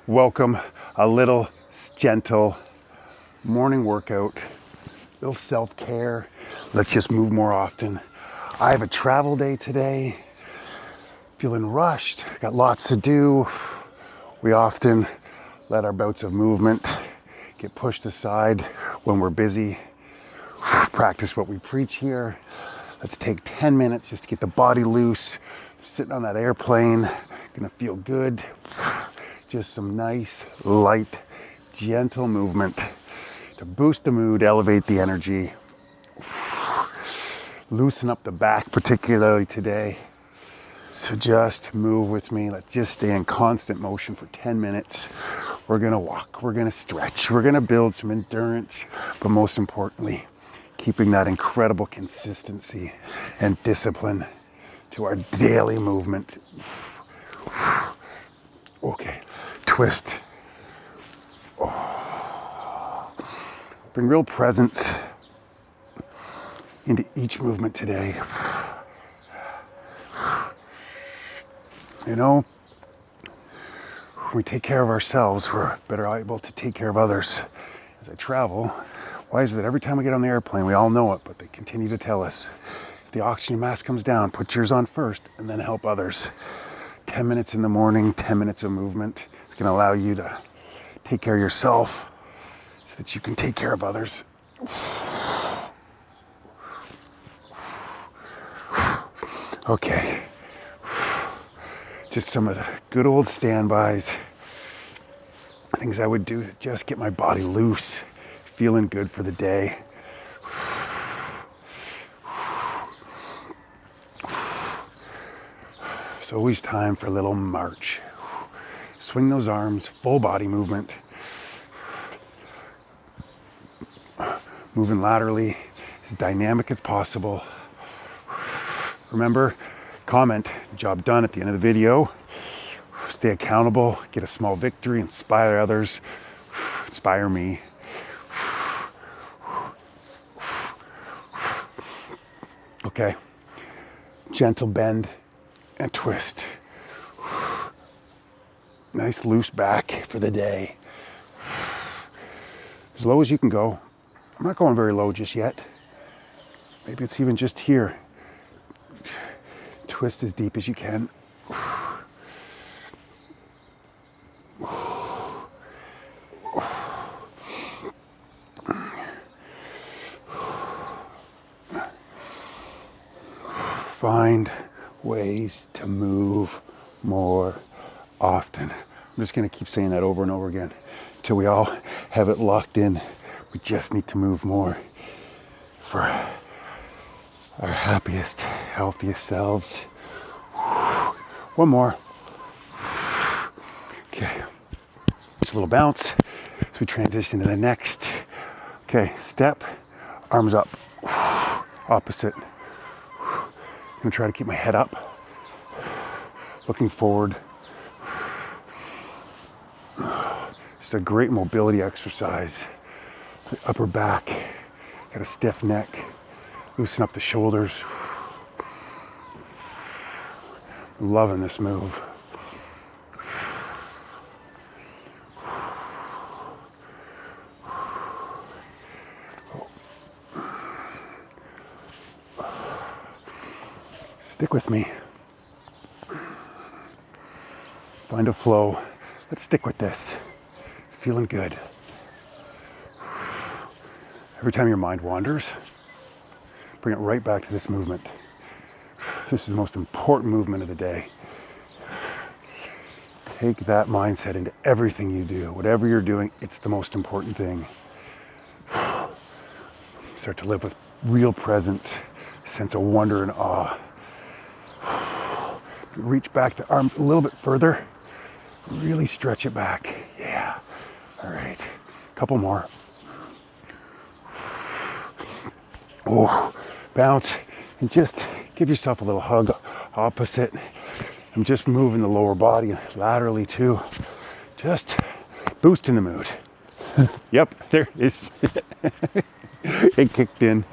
welcome a little gentle morning workout, little self-care. Let's just move more often. I have a travel day today, feeling rushed, got lots to do. We often let our bouts of movement get pushed aside when we're busy. Practice what we preach here. Let's take 10 minutes just to get the body loose. Sitting on that airplane, gonna feel good. Just some nice, light, gentle movement to boost the mood, elevate the energy. Loosen up the back, particularly today. So just move with me. Let's just stay in constant motion for 10 minutes. We're gonna walk, we're gonna stretch, we're gonna build some endurance, but most importantly, keeping that incredible consistency and discipline to our daily movement. Okay, twist. Bring real presence into each movement today. You know, when we take care of ourselves, we're better able to take care of others. As I travel, why is it that every time we get on the airplane, we all know it, but they continue to tell us, if the oxygen mask comes down, put yours on first and then help others. 10 minutes in the morning, 10 minutes of movement. It's gonna allow you to take care of yourself so that you can take care of others. Okay. Just some of the good old standbys. Things I would do to just get my body loose, feeling good for the day. It's always time for a little march. Swing those arms, full body movement. Moving laterally, as dynamic as possible. Remember, comment, job done at the end of the video. Stay accountable, get a small victory, inspire others, inspire me. Okay, gentle bend and twist. Nice loose back for the day. As low as you can go. I'm not going very low just yet. Maybe it's even just here. Twist as deep as you can. Find ways to move more often. I'm just gonna keep saying that over and over again until we all have it locked in. We just need to move more for our happiest, healthiest selves. One more. Okay, just a little bounce as we transition to the next. Okay, step, arms up, opposite. I'm gonna try to keep my head up, looking forward. It's a great mobility exercise. The upper back, got a stiff neck, loosen up the shoulders. Loving this move. Stick with me. Find a flow. Let's stick with this. It's feeling good. Every time your mind wanders, bring it right back to this movement. This is the most important movement of the day. Take that mindset into everything you do. Whatever you're doing, it's the most important thing. Start to live with real presence, sense of wonder and awe. Reach back the arm a little bit further. Really stretch it back. Yeah. All right. Couple more. Oh, bounce and just give yourself a little hug opposite. I'm just moving the lower body laterally too. Just boosting the mood. Yep, there it is. It kicked in.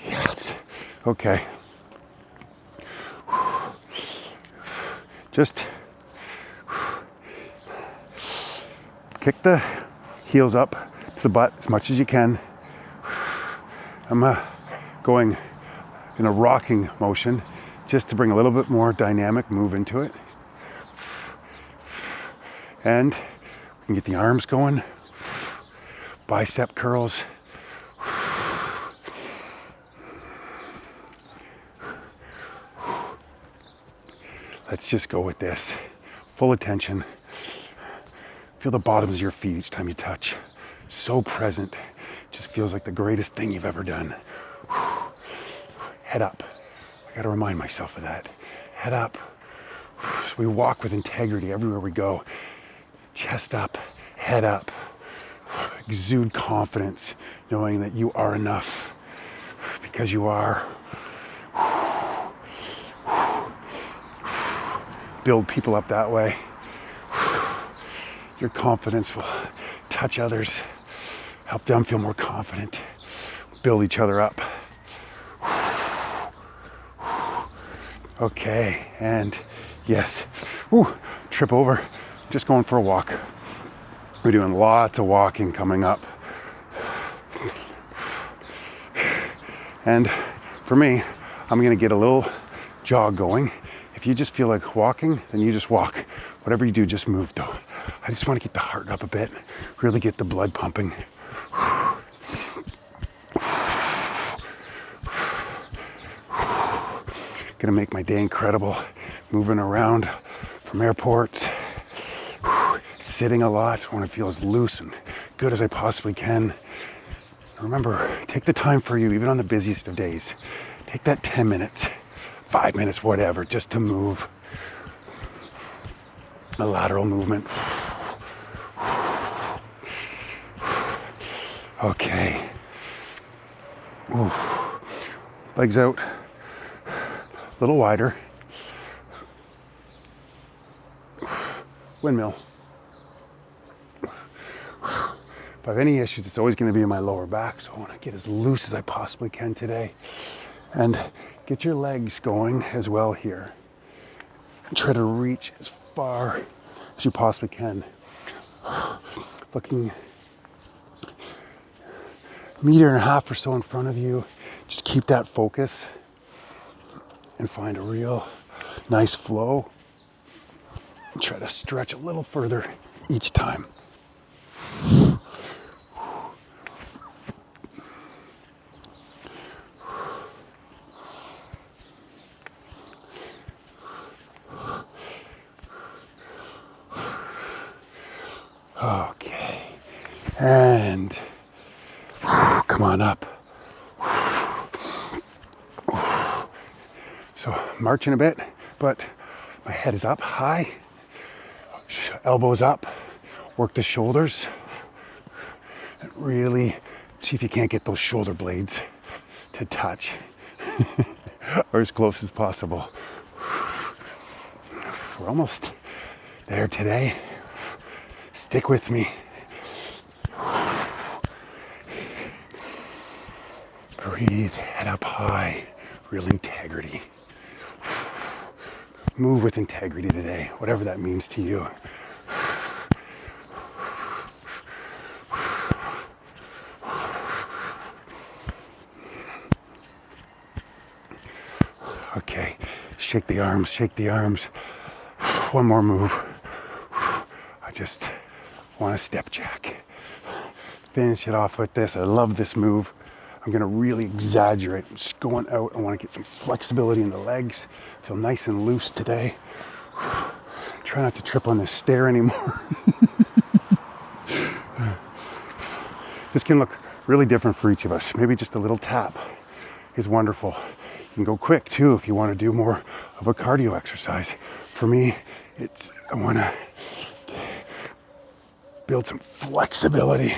Yes. Okay. Just kick the heels up to the butt as much as you can. I'm going in a rocking motion just to bring a little bit more dynamic move into it. And we can get the arms going, bicep curls. Let's just go with this. Full attention. Feel the bottoms of your feet each time you touch. So present. Just feels like the greatest thing you've ever done. Head up. I gotta remind myself of that. Head up. So we walk with integrity everywhere we go. Chest up, head up. Exude confidence, knowing that you are enough, because you are. Build people up that way. Your confidence will touch others, help them feel more confident, build each other up. Okay, and yes, trip over, just going for a walk. We're doing lots of walking coming up. And for me, I'm gonna get a little jog going. If you just feel like walking, then you just walk. Whatever you do, just move though. I just want to get the heart up a bit, really get the blood pumping. Gonna make my day incredible. Moving around from airports, sitting a lot. I want to feel as loose and good as I possibly can. Remember, take the time for you, even on the busiest of days. Take that 10 minutes. 5 minutes, whatever, just to move. A lateral movement. Okay. Ooh. Legs out. A little wider. Windmill. If I have any issues, it's always going to be in my lower back, so I want to get as loose as I possibly can today. And get your legs going as well here. Try to reach as far as you possibly can. Looking 1.5 meters or so in front of you. Just keep that focus and find a real nice flow. And try to stretch a little further each time. Okay, and come on up. So marching a bit, but my head is up high, elbows up, work the shoulders, and really see if you can't get those shoulder blades to touch or as close as possible. We're almost there today. Stick with me. Breathe, head up high, real integrity. Move with integrity today, whatever that means to you. Okay, shake the arms, shake the arms. One more move. I just want a step jack. Finish it off with this. I love this move. I'm gonna really exaggerate. I'm just going out. I wanna get some flexibility in the legs. Feel nice and loose today. Try not to trip on this stair anymore. This can look really different for each of us. Maybe just a little tap is wonderful. You can go quick too if you wanna do more of a cardio exercise. For me, I wanna build some flexibility,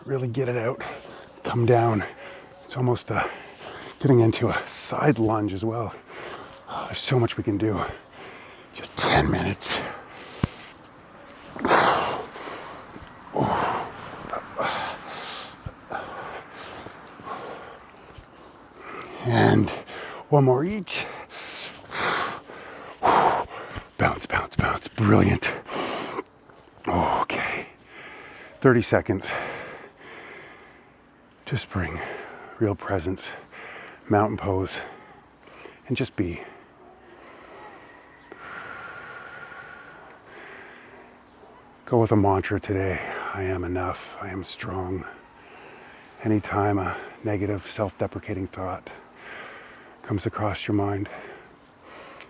really get it out, come down. It's almost getting into a side lunge as well. Oh, there's so much we can do. Just 10 minutes. And one more each. Bounce it's brilliant. Okay. 30 seconds. Just bring real presence, mountain pose, and just be. Go with a mantra today. I am enough. I am strong. Anytime a negative, self-deprecating thought comes across your mind,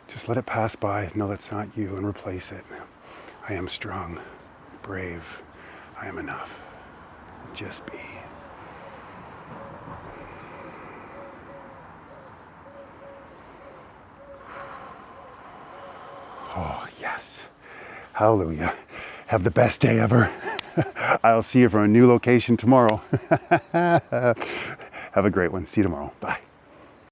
just let it pass by. Know that's not you and replace it. I am strong, brave. I am enough. And just be. Oh, yes. Hallelujah. Have the best day ever. I'll see you from a new location tomorrow. Have a great one. See you tomorrow. Bye.